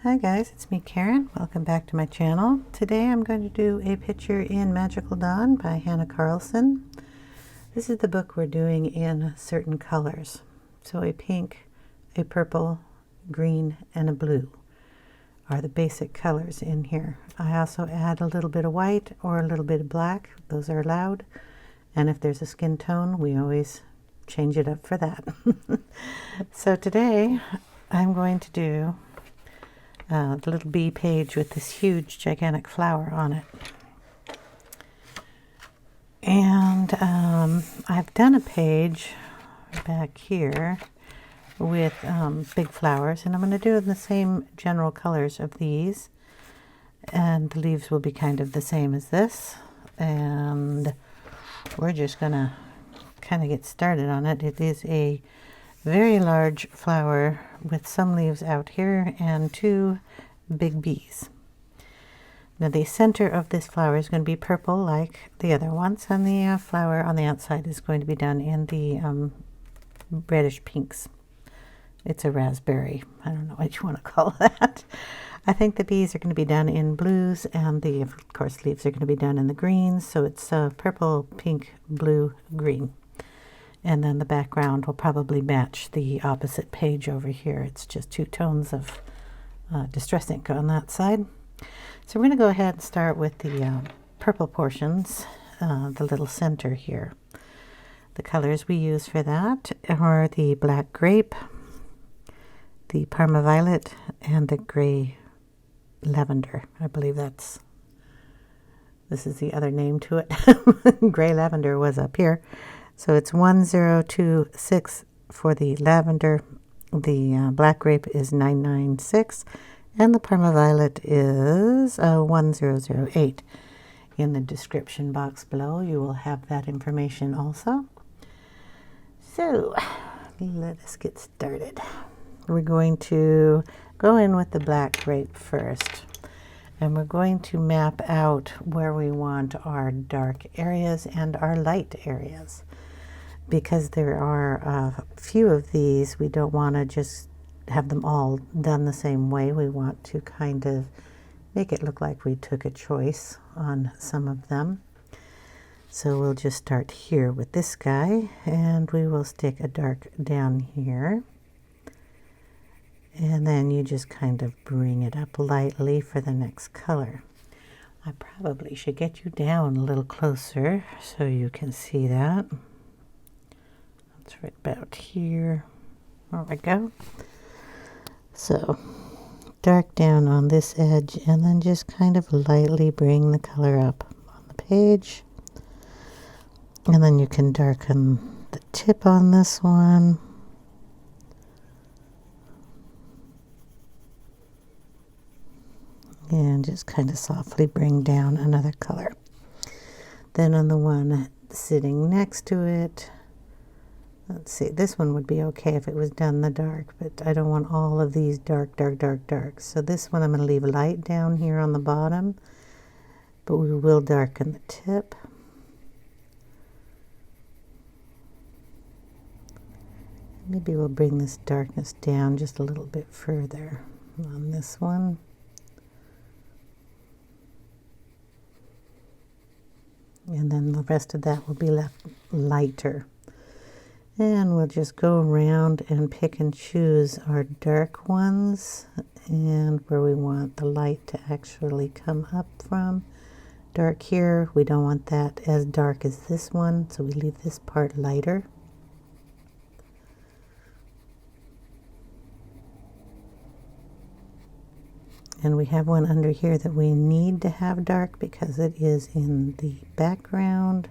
Hi guys, it's me Karen. Welcome back to my channel. Today I'm going to do a picture in Magical Dawn by Hanna Karlzon. This is the book we're doing in certain colors. So a pink, a purple, green, and a blue are the basic colors in here. I also add a little bit of white or a little bit of black. Those are allowed. And if there's a skin tone, we always change it up for that. So today I'm going to do the little bee page with this huge gigantic flower on it. And I've done a page back here with big flowers, and I'm going to do the same general colors of these, and the leaves will be kind of the same as this, and we're just going to kind of get started on it. It is a very large flower with some leaves out here and two big bees. Now the center of this flower is going to be purple like the other ones, and the flower on the outside is going to be done in the reddish pinks. It's a raspberry. I don't know what you want to call that. I think the bees are going to be done in blues, and the, of course, leaves are going to be done in the greens. So it's purple, pink, blue, green. And then the background will probably match the opposite page over here. It's just two tones of distress ink on that side. So we're going to go ahead and start with the purple portions, the little center here. The colors we use for that are the black grape, the Parma Violet, and the gray lavender. I believe this is the other name to it. Gray lavender was up here. So it's 1026 for the lavender, the black grape is 996, and the Parma Violet is 1008. In the description box below, you will have that information also. So let us get started. We're going to go in with the black grape first, and we're going to map out where we want our dark areas and our light areas. Because there are a few of these, we don't want to just have them all done the same way. We want to kind of make it look like we took a choice on some of them. So we'll just start here with this guy, and we will stick a dark down here. And then you just kind of bring it up lightly for the next color. I probably should get you down a little closer so you can see that. It's right about here. There we go. So dark down on this edge, and then just kind of lightly bring the color up on the page. And then you can darken the tip on this one. And just kind of softly bring down another color. Then on the one sitting next to it, let's see, this one would be okay if it was done the dark, but I don't want all of these dark, dark, dark, dark. So this one I'm going to leave light down here on the bottom, but we will darken the tip. Maybe we'll bring this darkness down just a little bit further on this one. And then the rest of that will be left lighter. And we'll just go around and pick and choose our dark ones and where we want the light to actually come up from. Dark here, we don't want that as dark as this one, so we leave this part lighter. And we have one under here that we need to have dark because it is in the background.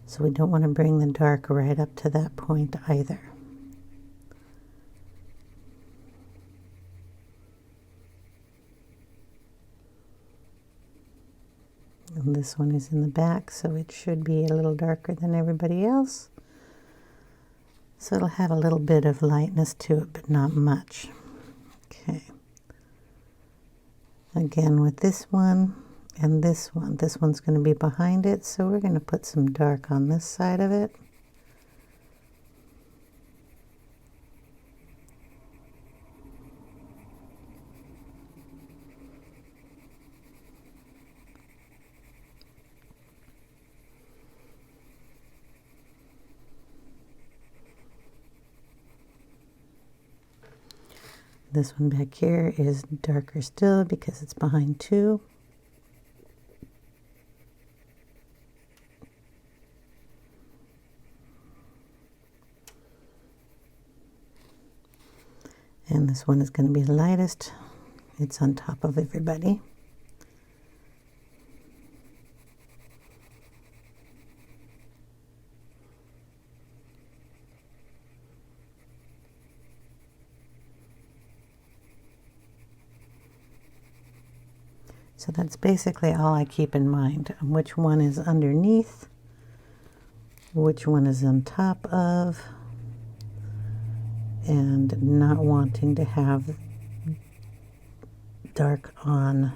So we don't want to bring the dark right up to that point either. And this one is in the back, so it should be a little darker than everybody else. So it'll have a little bit of lightness to it, but not much. Okay. Again with this one. And this one's going to be behind it, so we're going to put some dark on this side of it. This one back here is darker still because it's behind two. And this one is going to be the lightest. It's on top of everybody. So that's basically all I keep in mind. Which one is underneath, which one is on top of, and not wanting to have dark on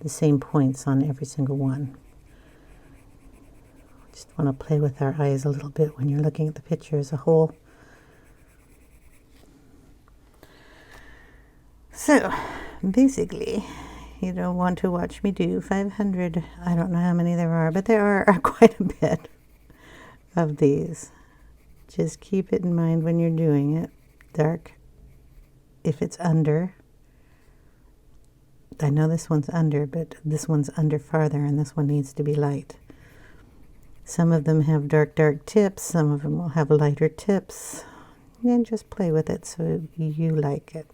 the same points on every single one. Just want to play with our eyes a little bit when you're looking at the picture as a whole. So basically, you don't want to watch me do 500, I don't know how many there are, but there are quite a bit of these. Just keep it in mind when you're doing it. Dark if it's under. I know this one's under, but this one's under farther, and this one needs to be light. Some of them have dark tips. Some of them will have lighter tips. And just play with it so you like it.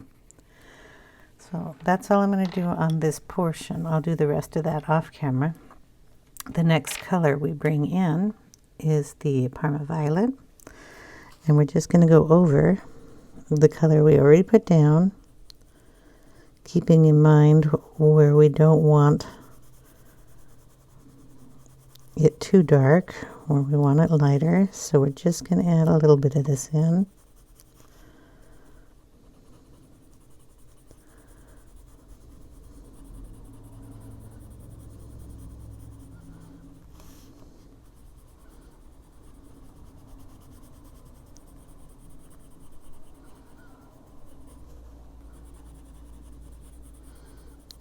So that's all I'm going to do on this portion. I'll do the rest of that off camera. The next color we bring in is the Parma Violet. And we're just going to go over the color we already put down, keeping in mind where we don't want it too dark, or we want it lighter. So we're just going to add a little bit of this in.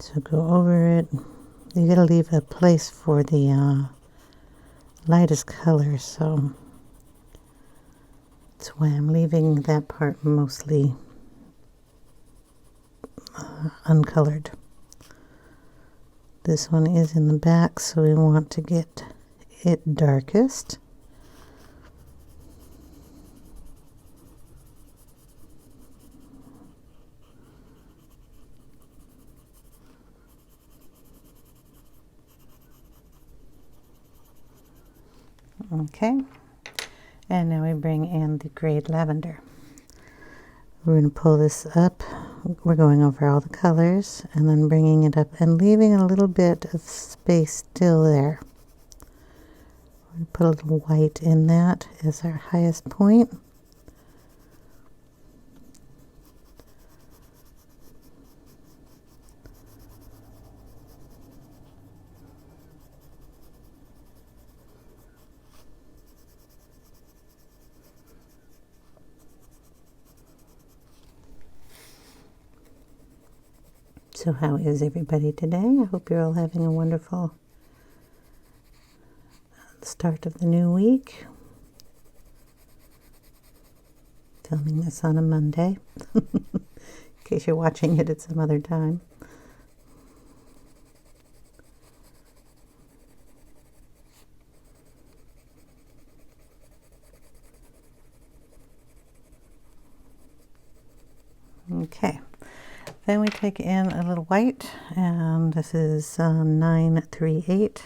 So go over it. You gotta leave a place for the lightest color, so that's why I'm leaving that part mostly uncolored. This one is in the back, so we want to get it darkest. Okay, and now we bring in the grade lavender. We're going to pull this up. We're going over all the colors and then bringing it up and leaving a little bit of space still there. We're going to put a little white in that as our highest point. So how is everybody today? I hope you're all having a wonderful start of the new week. Filming this on a Monday, in case you're watching it at some other time. Okay. Then we take in a little white, and this is 938.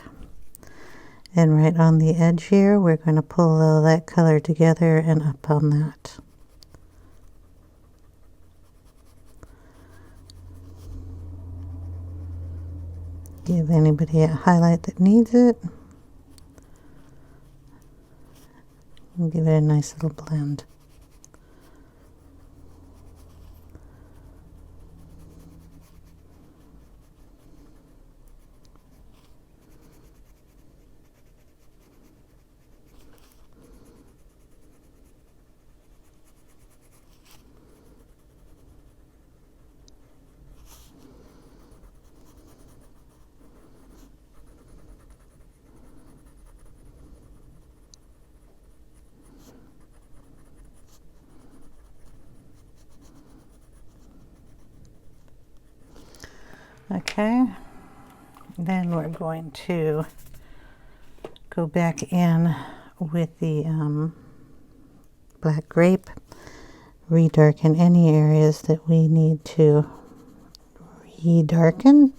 And right on the edge here, we're going to pull all that color together and up on that. Give anybody a highlight that needs it. And give it a nice little blend. Okay, then we're going to go back in with the black grape, redarken any areas that we need to redarken.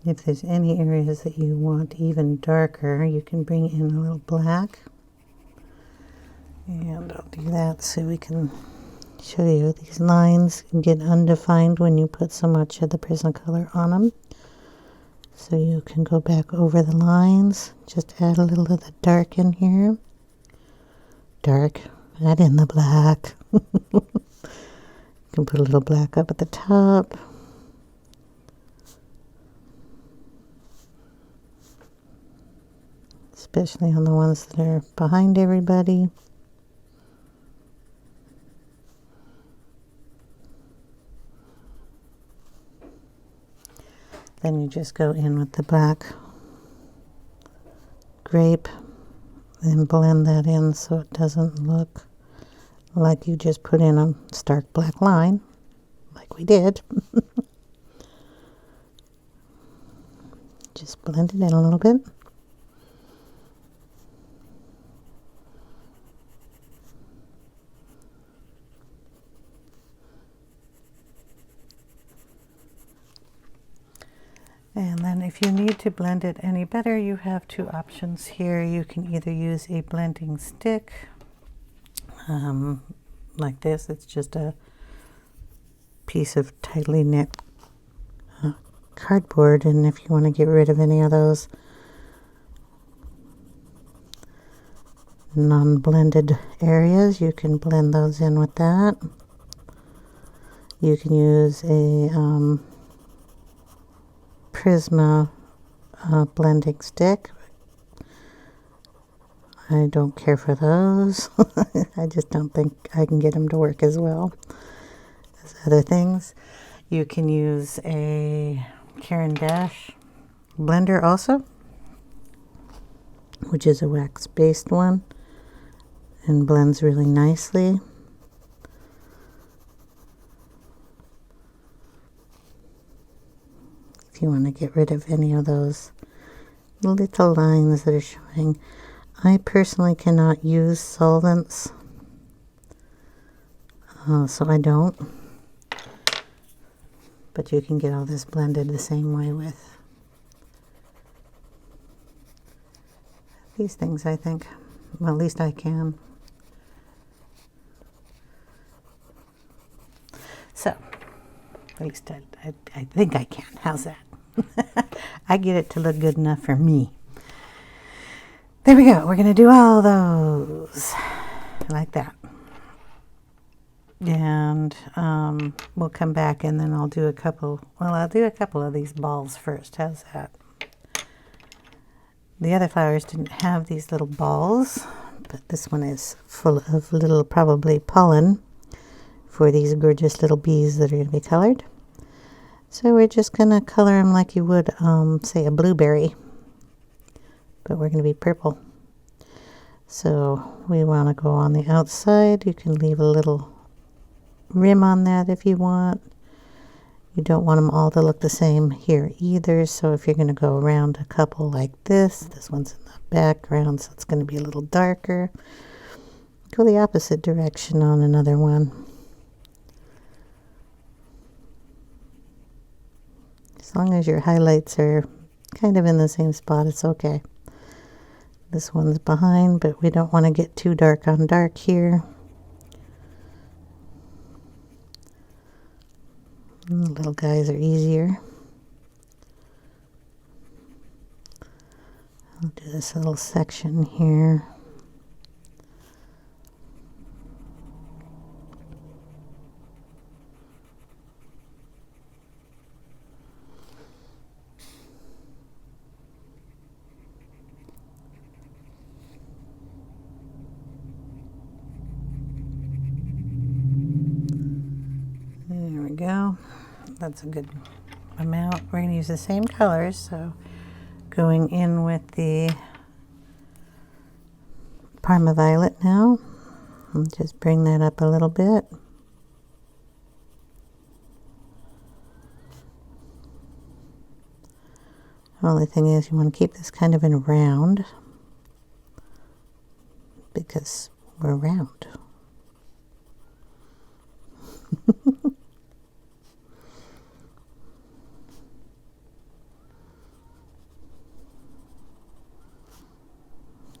If there's any areas that you want even darker, you can bring in a little black. And I'll do that so we can show you these lines can get undefined when you put so much of the Prismacolor on them. So you can go back over the lines, just add a little of the dark in here. Dark, add in the black. You can put a little black up at the top. Especially on the ones that are behind everybody. Then you just go in with the black grape and blend that in so it doesn't look like you just put in a stark black line, like we did. Just blend it in a little bit. And then if you need to blend it any better, you have two options here. You can either use a blending stick, like this. It's just a piece of tightly knit cardboard, and if you want to get rid of any of those non-blended areas, you can blend those in with that. You can use a Prisma blending stick. I don't care for those. I just don't think I can get them to work as well as other things. You can use a Caran d'Ache blender also, which is a wax-based one and blends really nicely. If you want to get rid of any of those little lines that are showing. I personally cannot use solvents, so I don't. But you can get all this blended the same way with these things, I think. Well, at least I can. So, at least I think I can. How's that? I get it to look good enough for me. There we go. We're going to do all those like that. And we'll come back and then I'll do a couple, well, I'll do a couple of these balls first. How's that? The other flowers didn't have these little balls, but this one is full of little, probably pollen for these gorgeous little bees that are going to be colored. So we're just going to color them like you would, say, a blueberry, but we're going to be purple. So we want to go on the outside. You can leave a little rim on that if you want. You don't want them all to look the same here either, so if you're going to go around a couple like this one's in the background, so it's going to be a little darker. Go the opposite direction on another one. As long as your highlights are kind of in the same spot, it's okay. This one's behind, but we don't want to get too dark on dark here. The little guys are easier. I'll do this little section here. There we go. That's a good amount. We're going to use the same colors, so going in with the Parma Violet now. I'll just bring that up a little bit. The only thing is you want to keep this kind of in a round because we're round.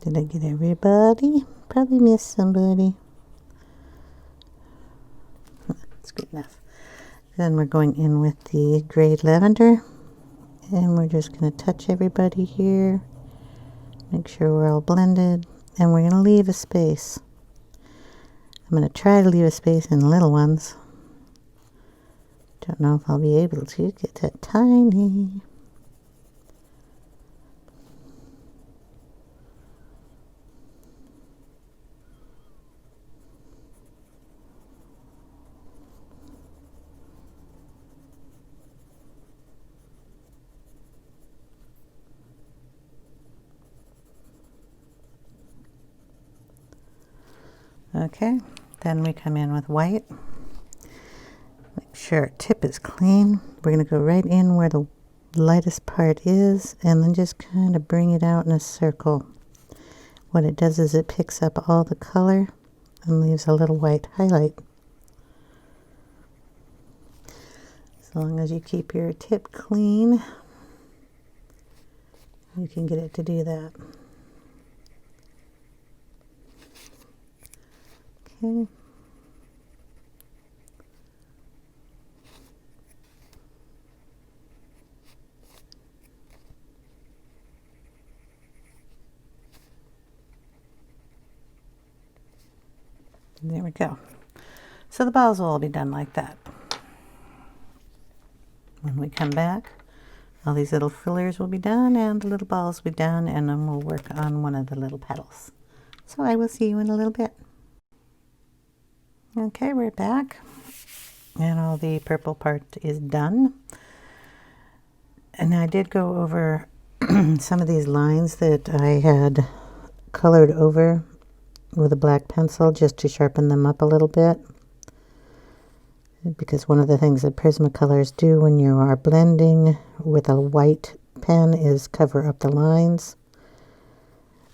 Did I get everybody? Probably missed somebody. That's good enough. Then we're going in with the gray lavender. And we're just going to touch everybody here. Make sure we're all blended. And we're going to leave a space. I'm going to try to leave a space in the little ones. Don't know if I'll be able to get that tiny. Okay, then we come in with white. Make sure our tip is clean. We're going to go right in where the lightest part is and then just kind of bring it out in a circle. What it does is it picks up all the color and leaves a little white highlight. As long as you keep your tip clean, you can get it to do that. Okay. There we go. So the balls will all be done like that. When we come back, all these little fillers will be done and the little balls will be done, and then we'll work on one of the little petals. So I will see you in a little bit. Okay, we're back, and all the purple part is done. And I did go over some of these lines that I had colored over with a black pencil just to sharpen them up a little bit. Because one of the things that Prismacolors do when you are blending with a white pen is cover up the lines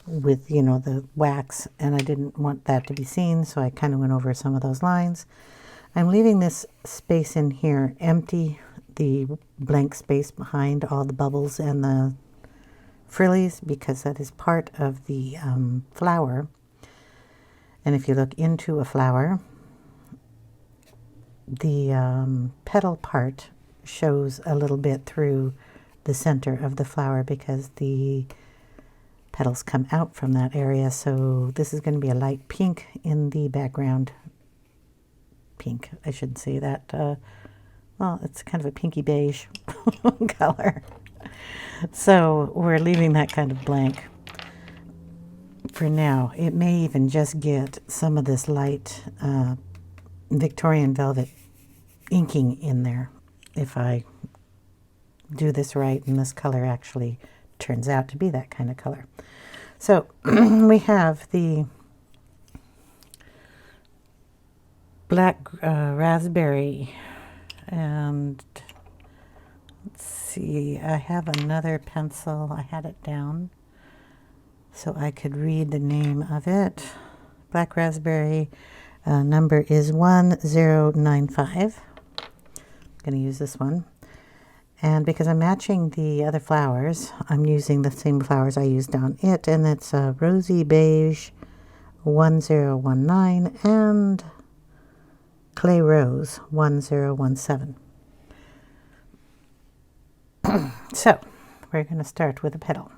with, you know, the wax, and I didn't want that to be seen, so I kind of went over some of those lines. I'm leaving this space in here empty, the blank space behind all the bubbles and the frillies, because that is part of the flower. And if you look into a flower, the petal part shows a little bit through the center of the flower because the petals come out from that area. So this is going to be a light pink in the background. Pink, I should say that. Well, it's kind of a pinky beige color. So we're leaving that kind of blank for now. It may even just get some of this light Victorian velvet inking in there if I do this right and this color actually turns out to be that kind of color. So we have the black raspberry, and let's see, I have another pencil. I had it down so I could read the name of it. Black raspberry, number is 1095. I'm going to use this one. And because I'm matching the other flowers, I'm using the same flowers I used on it, and it's Rosy Beige 1019 and Clay Rose 1017. So we're going to start with a petal.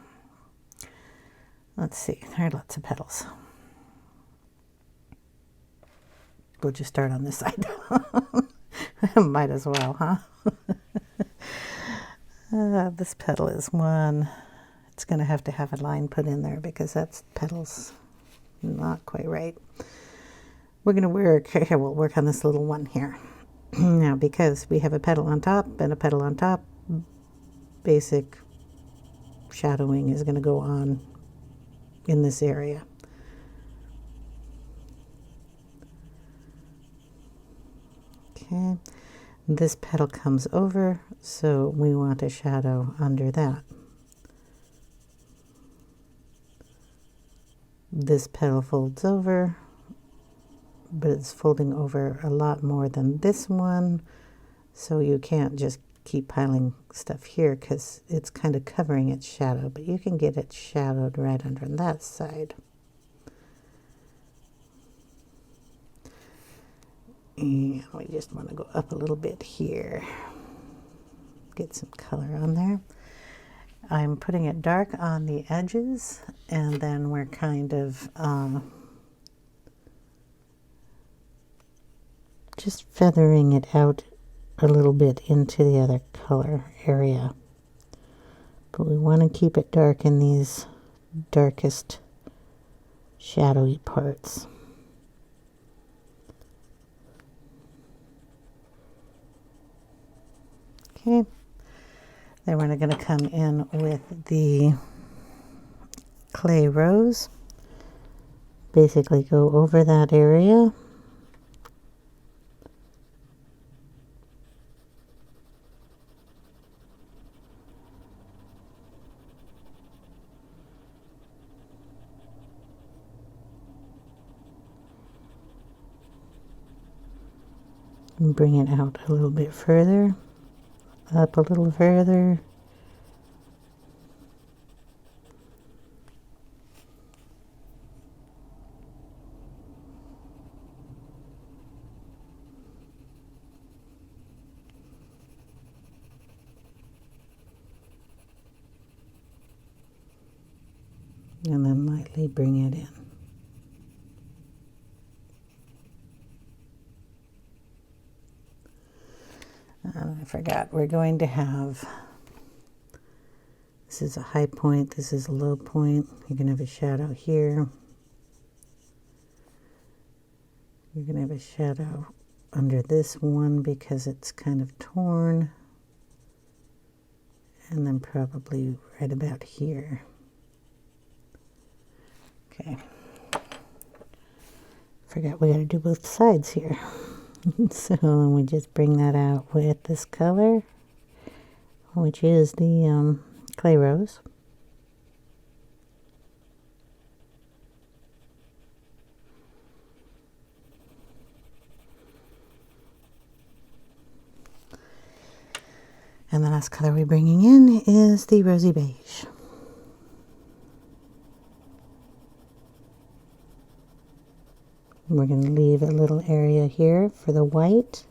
Let's see, there are lots of petals. We'll just start on this side. Might as well, huh? This petal is one. It's going to have a line put in there because that's petals not quite right. We're going to work, here we'll work on this little one here. Now because we have a petal on top and a petal on top, basic shadowing is going to go on in this area. Okay, this petal comes over, so we want a shadow under that. This petal folds over, but it's folding over a lot more than this one, so you can't just keep piling stuff here because it's kind of covering its shadow, but you can get it shadowed right under that side. And we just want to go up a little bit here, get some color on there. I'm putting it dark on the edges, and then we're kind of just feathering it out a little bit into the other color area. But we want to keep it dark in these darkest shadowy parts. Okay, then we're going to come in with the clay rose. Basically go over that area. And bring it out a little bit further. Up a little further. And then lightly bring it in. I forgot, we're going to have, this is a high point, this is a low point. You're going to have a shadow here. You're going to have a shadow under this one because it's kind of torn. And then probably right about here. Okay. Forgot we got to do both sides here. So then we just bring that out with this color, which is the clay rose. And the last color we're bringing in is the Rosy Beige. We're going to leave a little area here for the white.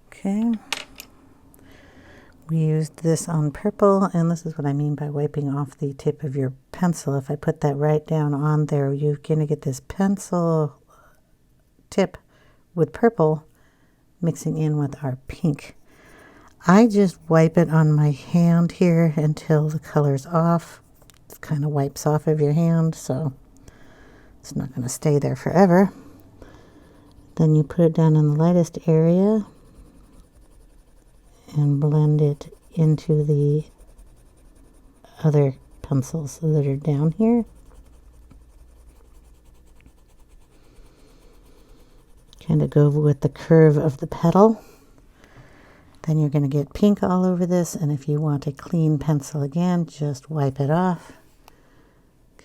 Okay. We used this on purple, and this is what I mean by wiping off the tip of your pencil. If I put that right down on there, you're going to get this pencil tip with purple mixing in with our pink. I just wipe it on my hand here until the color's off. It kind of wipes off of your hand, so it's not going to stay there forever. Then you put it down in the lightest area and blend it into the other pencils that are down here. Kind of go with the curve of the petal. Then you're going to get pink all over this, and if you want a clean pencil again, just wipe it off.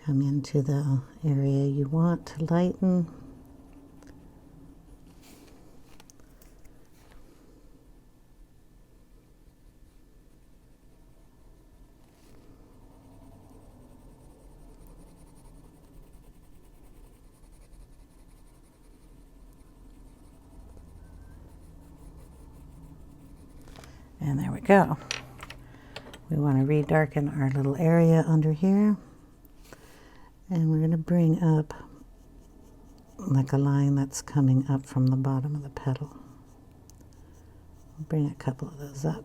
come into the area you want to lighten. And there we go. We want to redarken our little area under here. And we're going to bring up like a line that's coming up from the bottom of the petal. Bring a couple of those up.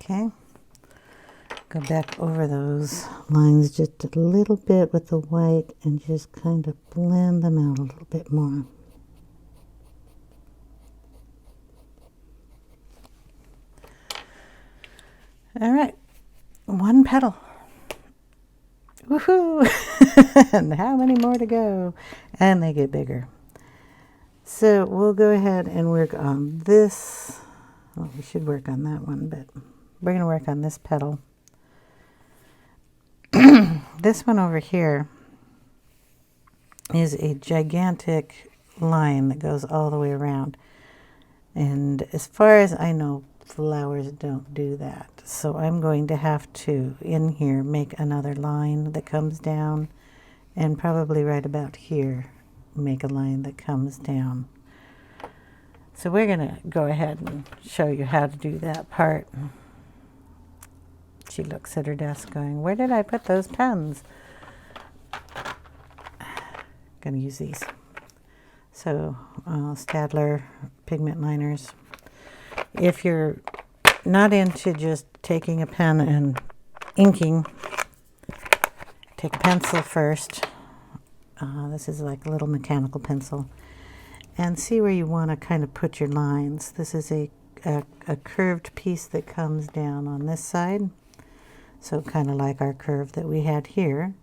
Okay, go back over those lines just a little bit with the white and just kind of blend them out a little bit more. All right, one petal. Woohoo! And how many more to go? And they get bigger. So we'll go ahead and work on this. Well, we should work on that one, but we're going to work on this petal. This one over here is a gigantic line that goes all the way around. And as far as I know, flowers don't do that. So I'm going to have to, in here, make another line that comes down, and probably right about here, make a line that comes down. So we're going to go ahead and show you how to do that part. She looks at her desk going, where did I put those pens? Going to use these. So Staedtler pigment liners. If you're not into just taking a pen and inking, take a pencil first. This is like a little mechanical pencil. And see where you want to kind of put your lines. This is a curved piece that comes down on this side. So kind of like our curve that we had here.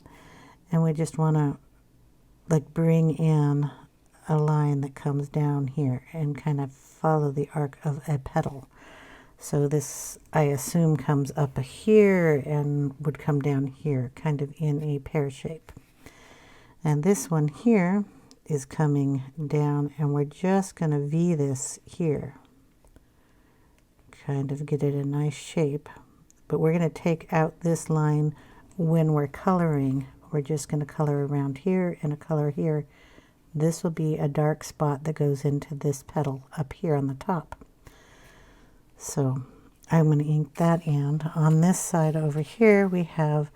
And we just want to like bring in a line that comes down here and kind of follow the arc of a petal. So this, I assume, comes up here and would come down here, kind of in a pear shape. And this one here is coming down, and we're just going to V this here. Kind of get it a nice shape. But we're going to take out this line when we're coloring. We're just going to color around here and a color here. This will be a dark spot that goes into this petal up here on the top. So I'm going to ink that in. On this side over here, we have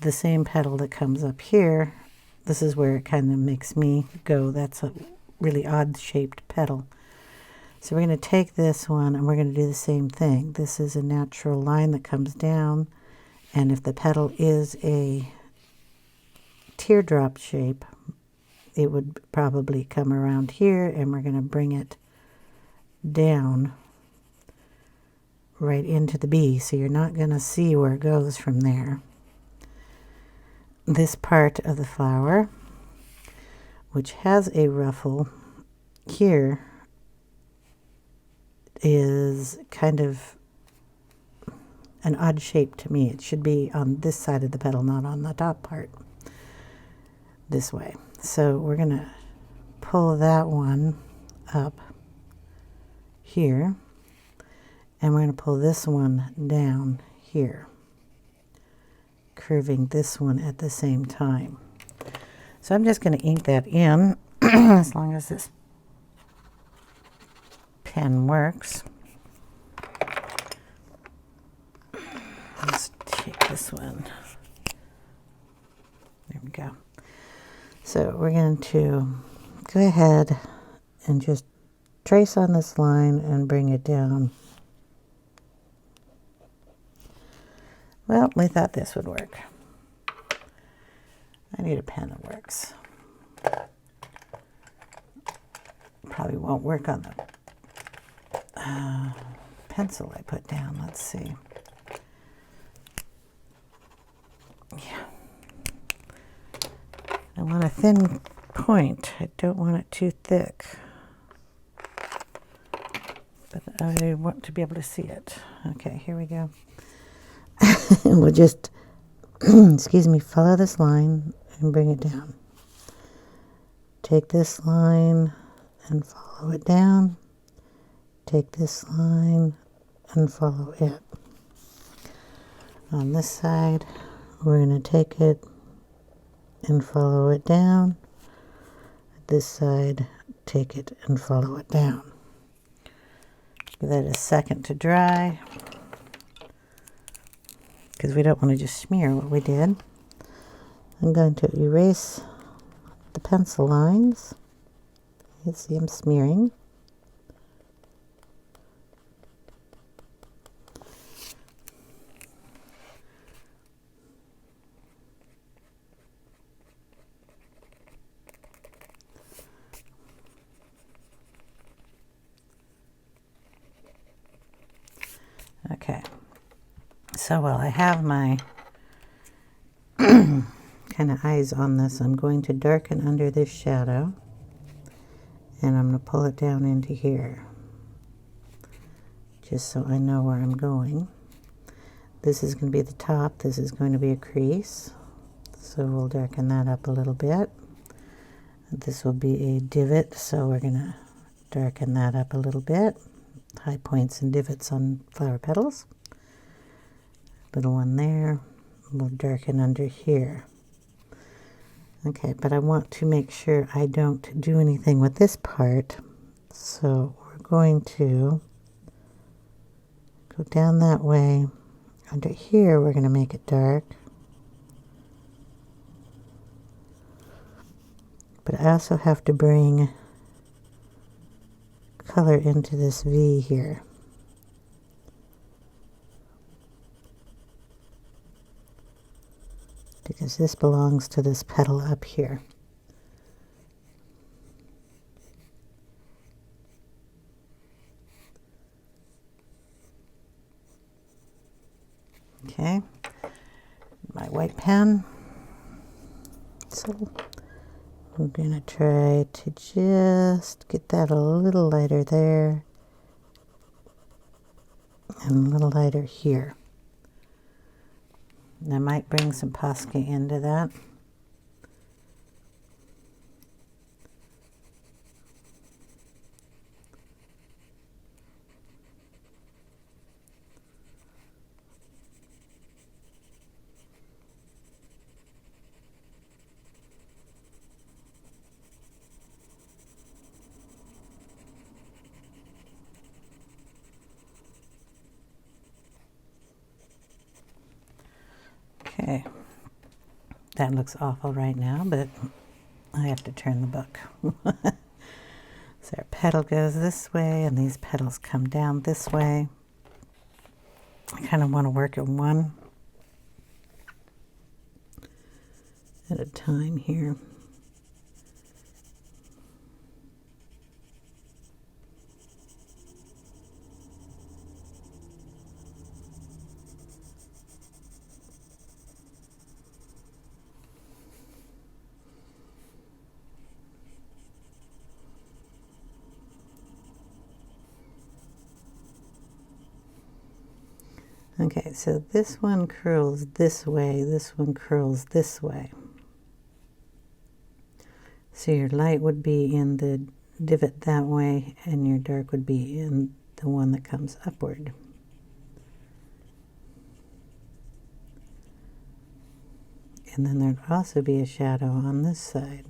the same petal that comes up here. This is where it kind of makes me go, that's a really odd shaped petal. So we're going to take this one and we're going to do the same thing. This is a natural line that comes down, and if the petal is a teardrop shape, it would probably come around here, and we're going to bring it down right into the bee, so you're not going to see where it goes from there. This part of the flower, which has a ruffle here, is kind of an odd shape to me. It should be on this side of the petal, not on the top part. This way. So we're going to pull that one up here, and we're going to pull this one down here, curving this one at the same time. So I'm just going to ink that in as long as this pen works. Let's take this one. There we go. So we're going to go ahead and just trace on this line and bring it down. Well, we thought this would work. I need a pen that works. Probably won't work on the pencil I put down. Let's see. Yeah. I want a thin point. I don't want it too thick. But I want to be able to see it. Okay, here we go. And we'll just, excuse me, follow this line and bring it down. Take this line and follow it down. Take this line and follow it. On this side, we're going to take it and follow it down. This side, take it and follow it down. Give that a second to dry, because we don't want to just smear what we did. I'm going to erase the pencil lines. You see I'm smearing. Okay, so while I have my kind of eyes on this, I'm going to darken under this shadow, and I'm going to pull it down into here, just so I know where I'm going. This is going to be the top, this is going to be a crease, so we'll darken that up a little bit. This will be a divot, so we're going to darken that up a little bit. High points and divots on flower petals. Little one there. We'll darken under here. Okay, but I want to make sure I don't do anything with this part. So we're going to go down that way. Under here, we're going to make it dark. But I also have to bring color into this V here. Because this belongs to this petal up here. Okay, my white pen. So we're going to try to just get that a little lighter there and a little lighter here. And I might bring some Posca into that. Okay, that looks awful right now, but I have to turn the book. So our petal goes this way, and these petals come down this way. I kind of want to work at one at a time here. Okay, so this one curls this way, this one curls this way. So your light would be in the divot that way, and your dark would be in the one that comes upward. And then there'd also be a shadow on this side.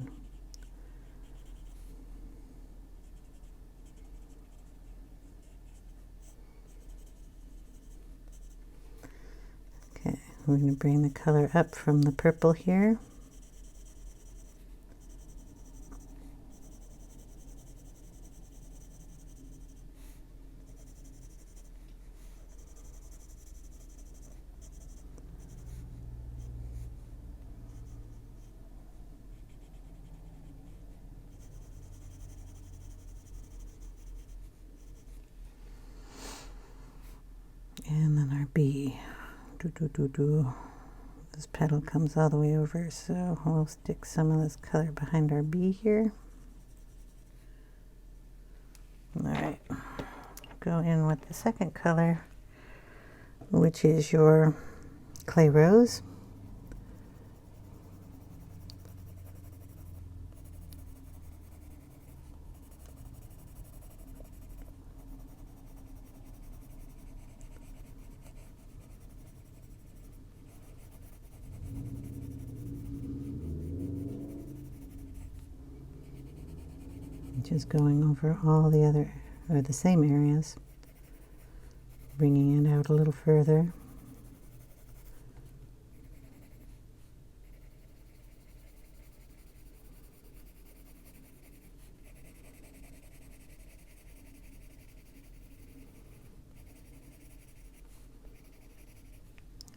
Okay, we're going to bring the color up from the purple here. And then our bee. This petal comes all the way over, so we'll stick some of this color behind our bee here. All right, go in with the second color, which is your clay rose. Just going over all the other, or the same areas, bringing it out a little further.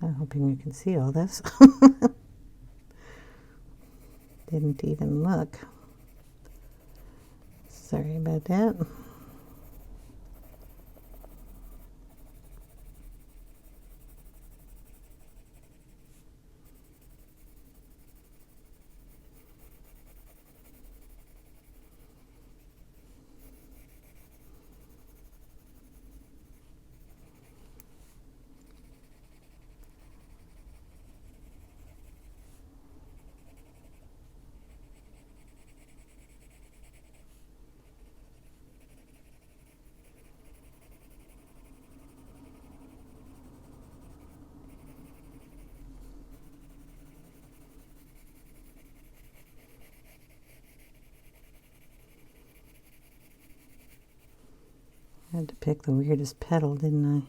I'm hoping you can see all this. Didn't even look. Sorry about that. I had to pick the weirdest petal, didn't I?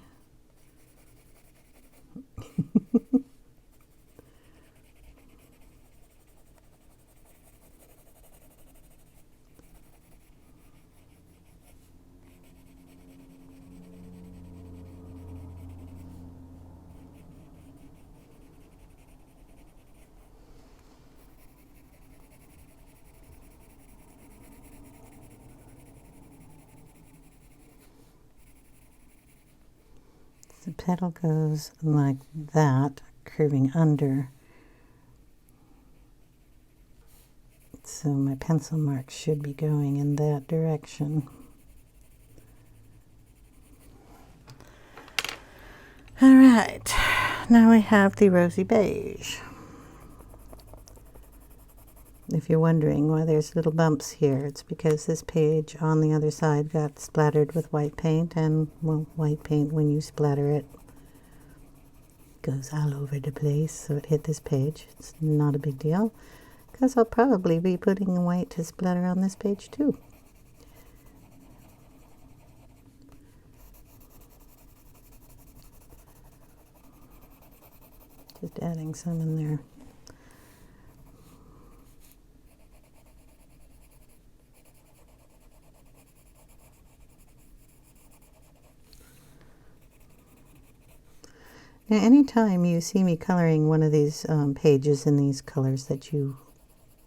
The petal goes like that, curving under. So my pencil mark should be going in that direction. All right, now we have the Rosy Beige. If you're wondering why there's little bumps here, it's because this page on the other side got splattered with white paint, and well, white paint, when you splatter it, goes all over the place, so it hit this page. It's not a big deal, because I'll probably be putting white to splatter on this page too. Just adding some in there. Now, anytime you see me coloring one of these pages in these colors that you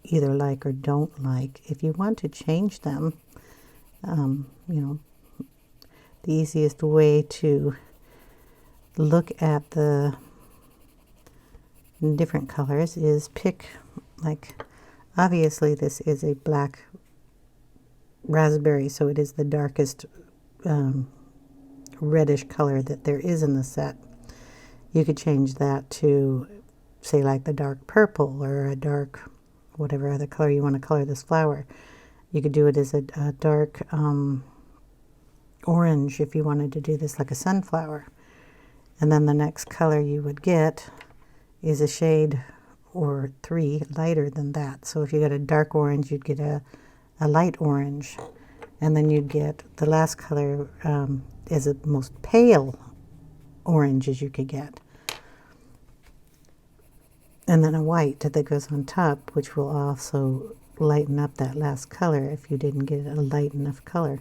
either like or don't like, if you want to change them, you know, the easiest way to look at the different colors is pick, like, obviously this is a black raspberry, so it is the darkest reddish color that there is in the set. You could change that to, say, like the dark purple or a dark, whatever other color you want to color this flower. You could do it as a dark orange if you wanted to do this like a sunflower. And then the next color you would get is a shade or three lighter than that. So if you got a dark orange, you'd get a light orange. And then you'd get the last color is the most pale orange as you could get. And then a white that goes on top, which will also lighten up that last color if you didn't get a light enough color.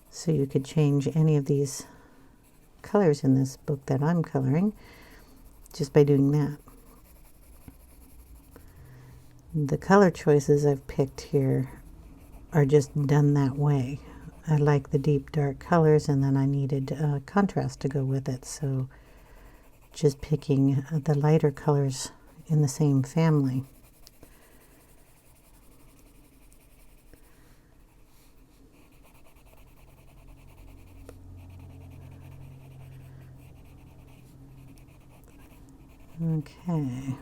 So you could change any of these colors in this book that I'm coloring just by doing that. The color choices I've picked here are just done that way. I like the deep dark colors, and then I needed contrast to go with it, so just picking the lighter colors in the same family. Okay.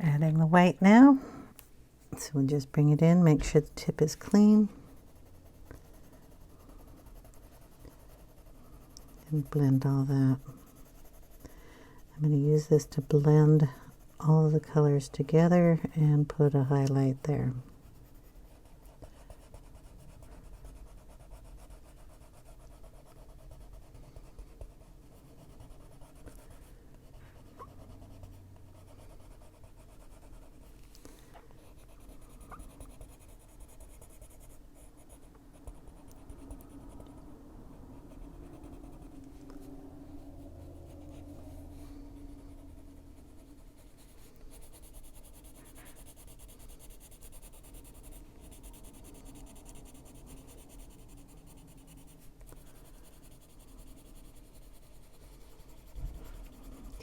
Adding the white now. So we'll just bring it in, make sure the tip is clean. And blend all that. I'm going to use this to blend all of the colors together and put a highlight there.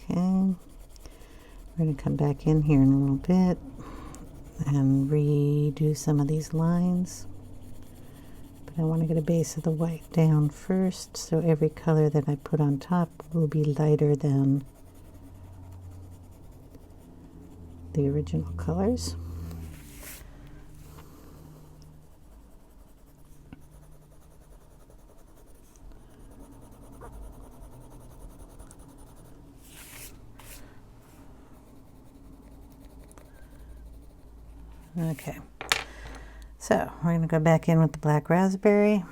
Okay, we're going to come back in here in a little bit and redo some of these lines. But I want to get a base of the white down first, so every color that I put on top will be lighter than the original colors. Okay, so we're going to go back in with the black raspberry.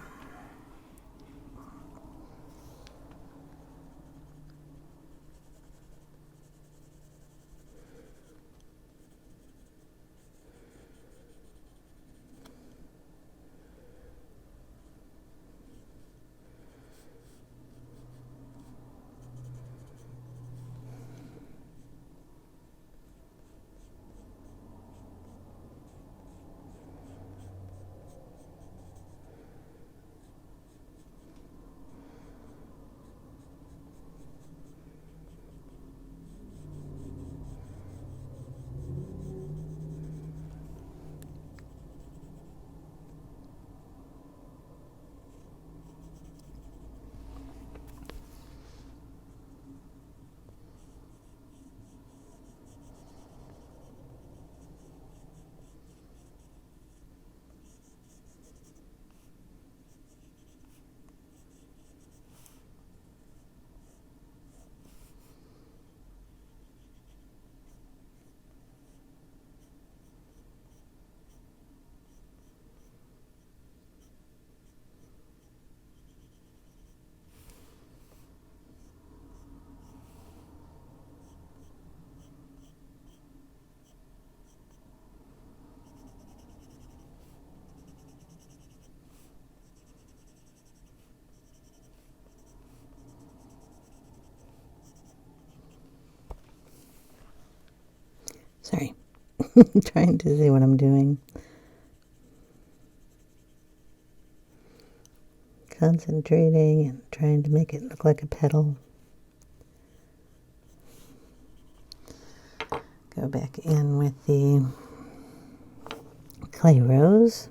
Sorry, trying to see what I'm doing. Concentrating and trying to make it look like a petal. Go back in with the clay rose.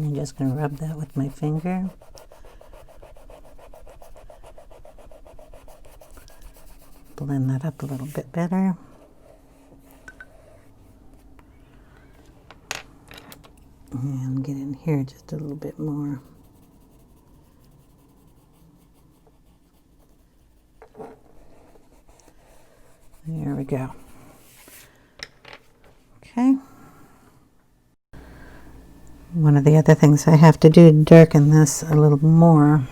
I'm just going to rub that with my finger. Blend that up a little bit better. And get in here just a little bit more. There we go. Okay. One of the other things I have to do to darken this a little more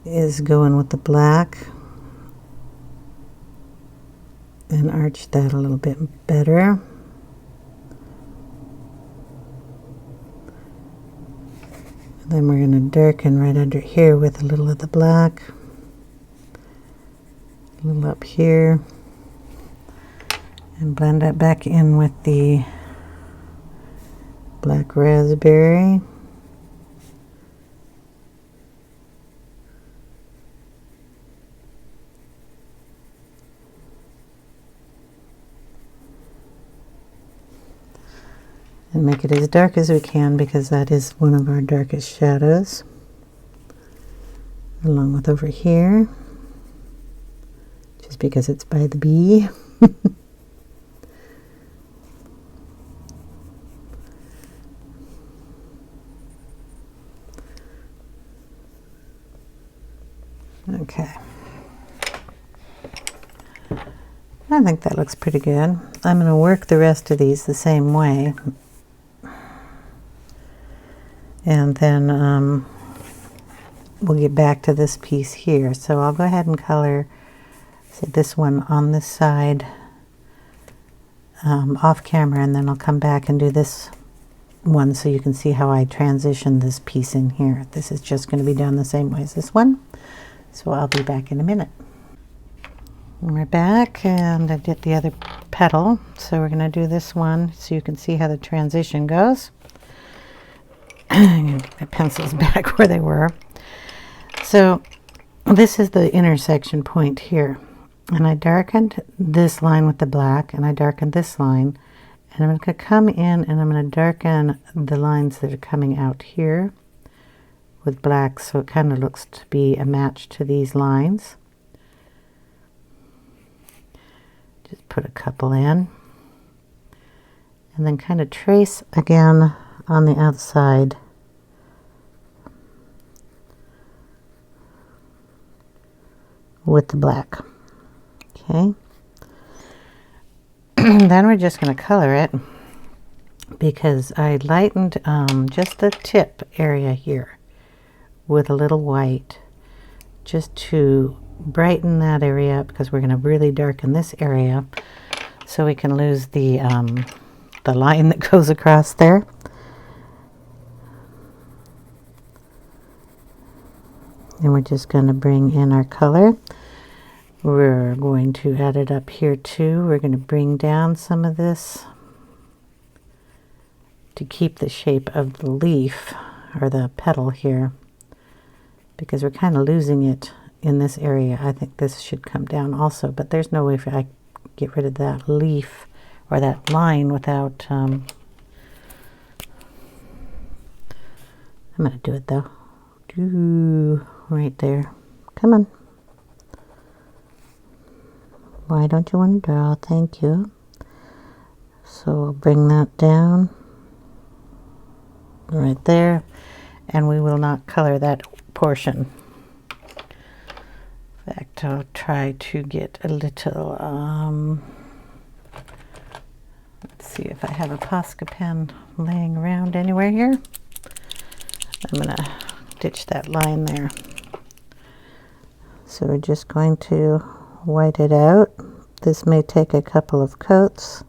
is go in with the black and arch that a little bit better. Then we're going to darken right under here with a little of the black, a little up here, and blend that back in with the black raspberry. And make it as dark as we can, because that is one of our darkest shadows. Along with over here, just because it's by the bee. Okay. I think that looks pretty good. I'm going to work the rest of these the same way. And then we'll get back to this piece here. So I'll go ahead and color, say, this one on this side off camera, and then I'll come back and do this one so you can see how I transition this piece in here. This is just going to be done the same way as this one. So I'll be back in a minute. We're back, and I did the other petal. So we're going to do this one so you can see how the transition goes. I'm going to get my pencils back where they were. So this is the intersection point here. And I darkened this line with the black, and I darkened this line. And I'm going to come in and I'm going to darken the lines that are coming out here with black, so it kind of looks to be a match to these lines. Just put a couple in. And then kind of trace again on the outside. With the black. Okay. Then we're just going to color it, because I lightened just the tip area here with a little white, just to brighten that area up, because we're going to really darken this area so we can lose the line that goes across there. And we're just going to bring in our color. We're going to add it up here too. We're going to bring down some of this to keep the shape of the leaf or the petal here, because we're kind of losing it in this area. I think this should come down also, but there's no way I get rid of that leaf or that line without I'm going to do it though. Right there. Come on. Why don't you want to draw? Thank you. So I'll bring that down right there, and we will not color that portion. In fact, I'll try to get a little let's see if I have a Posca pen laying around anywhere here. I'm gonna ditch that line there. So we're just going to white it out. This may take a couple of coats,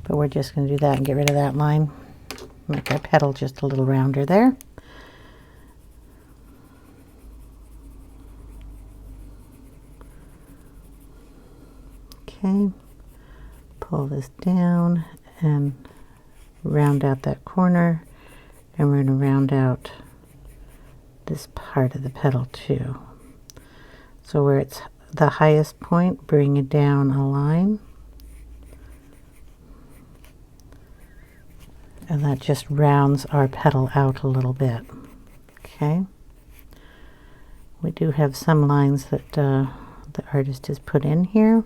but we're just going to do that and get rid of that line. Make our petal just a little rounder there. Okay, pull this down and round out that corner, and we're going to round out this part of the petal too. So where it's the highest point, bring it down a line. And that just rounds our petal out a little bit. Okay. We do have some lines that the artist has put in here.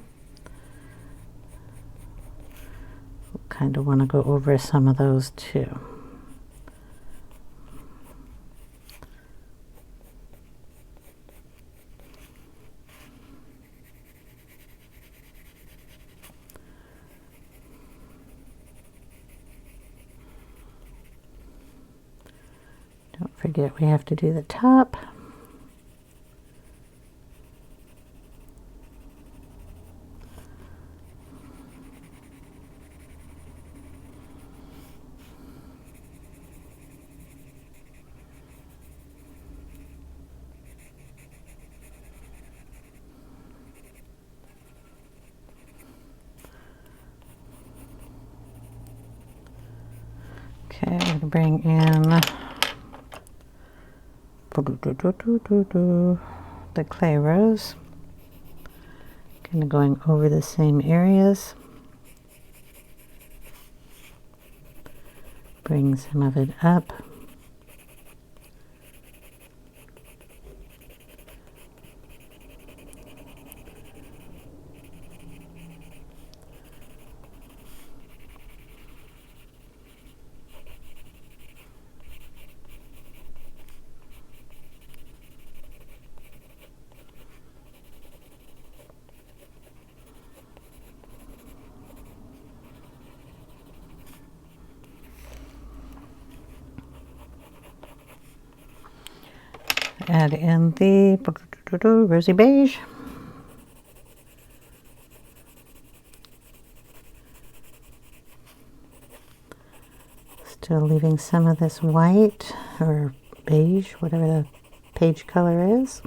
Kind of want to go over some of those too. Don't forget we have to do the top. Okay, I'm going to bring in the clay rose. Kind of going over the same areas. Bring some of it up. Add in the Rosy Beige. Still leaving some of this white or beige, whatever the page color is.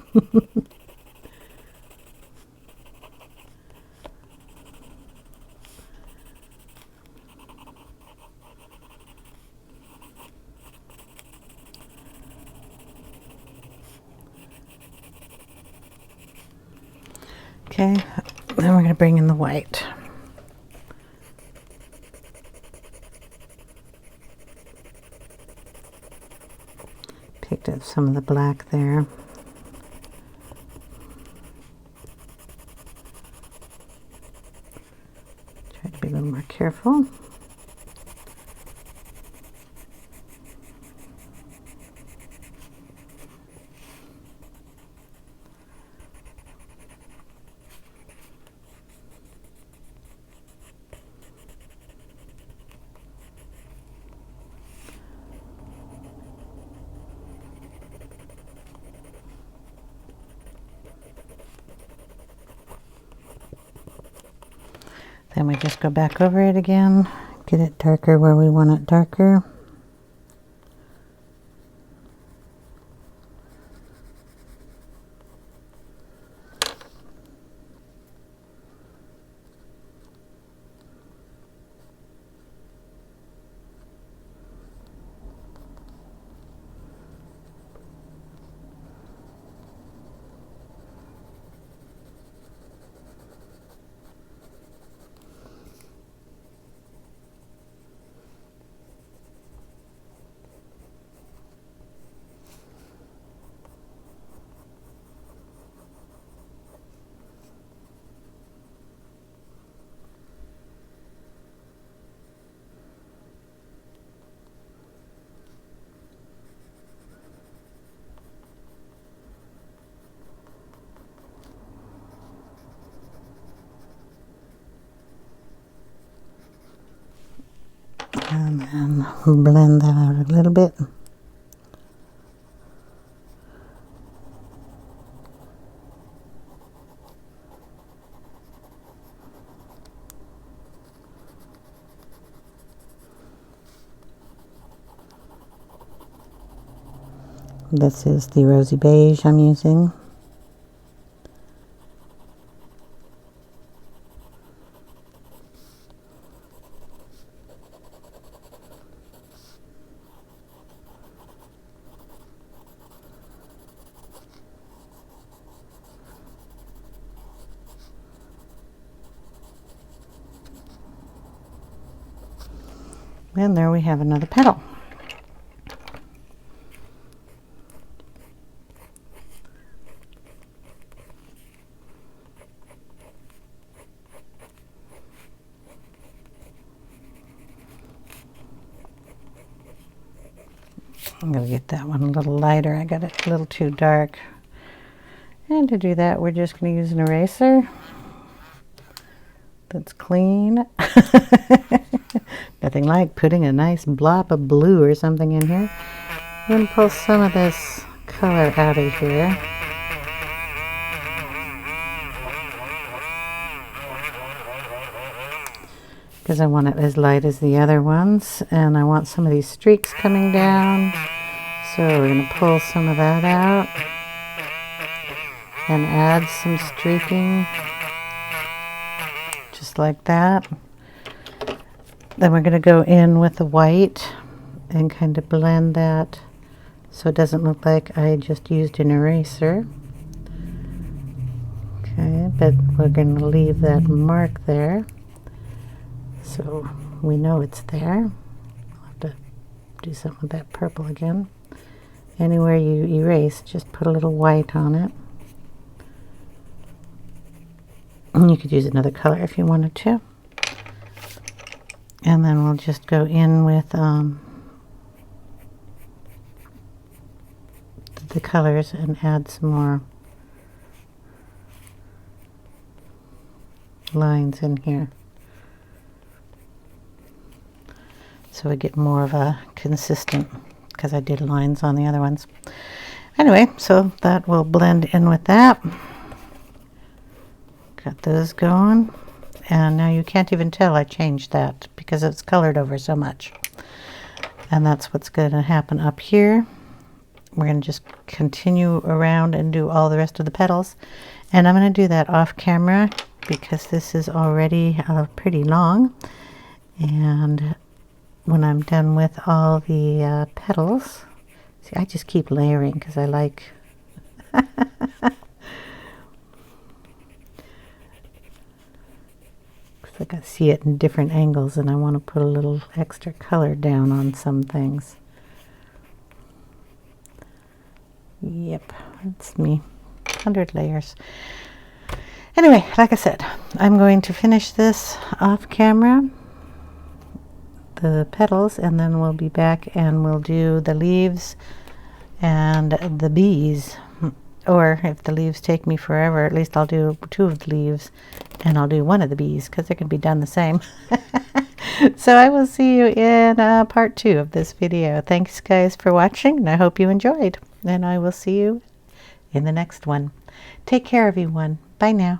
Okay, then we're going to bring in the white. Picked up some of the black there. Try to be a little more careful. Then we just go back over it again, get it darker where we want it darker. And then blend that out a little bit. This is the Rosy Beige I'm using. And there we have another petal. I'm going to get that one a little lighter. I got it a little too dark. And to do that, we're just going to use an eraser that's clean. Nothing like putting a nice blob of blue or something in here. I'm going to pull some of this color out of here. Because I want it as light as the other ones, and I want some of these streaks coming down, so we're going to pull some of that out and add some streaking just like that. Then we're going to go in with the white and kind of blend that so it doesn't look like I just used an eraser. Okay, but we're going to leave that mark there, so we know it's there. I'll have to do something with that purple again. Anywhere you erase, just put a little white on it. And you could use another color if you wanted to. And then we'll just go in with the colors and add some more lines in here, so we get more of a consistent, because I did lines on the other ones. Anyway, so that will blend in with that. Got those going, and now you can't even tell I changed that because it's colored over so much. And that's what's going to happen up here. We're going to just continue around and do all the rest of the petals, and I'm going to do that off camera because this is already pretty long. And when I'm done with all the petals, see, I just keep layering because I like I can see it in different angles, and I want to put a little extra color down on some things. Yep, that's me. 100 layers. Anyway, like I said, I'm going to finish this off camera, the petals, and then we'll be back and we'll do the leaves and the bees. Or if the leaves take me forever, at least I'll do 2 of the leaves and I'll do 1 of the bees, because they can be done the same. So I will see you in part 2 of this video. Thanks guys for watching, and I hope you enjoyed. And I will see you in the next one. Take care everyone. Bye now.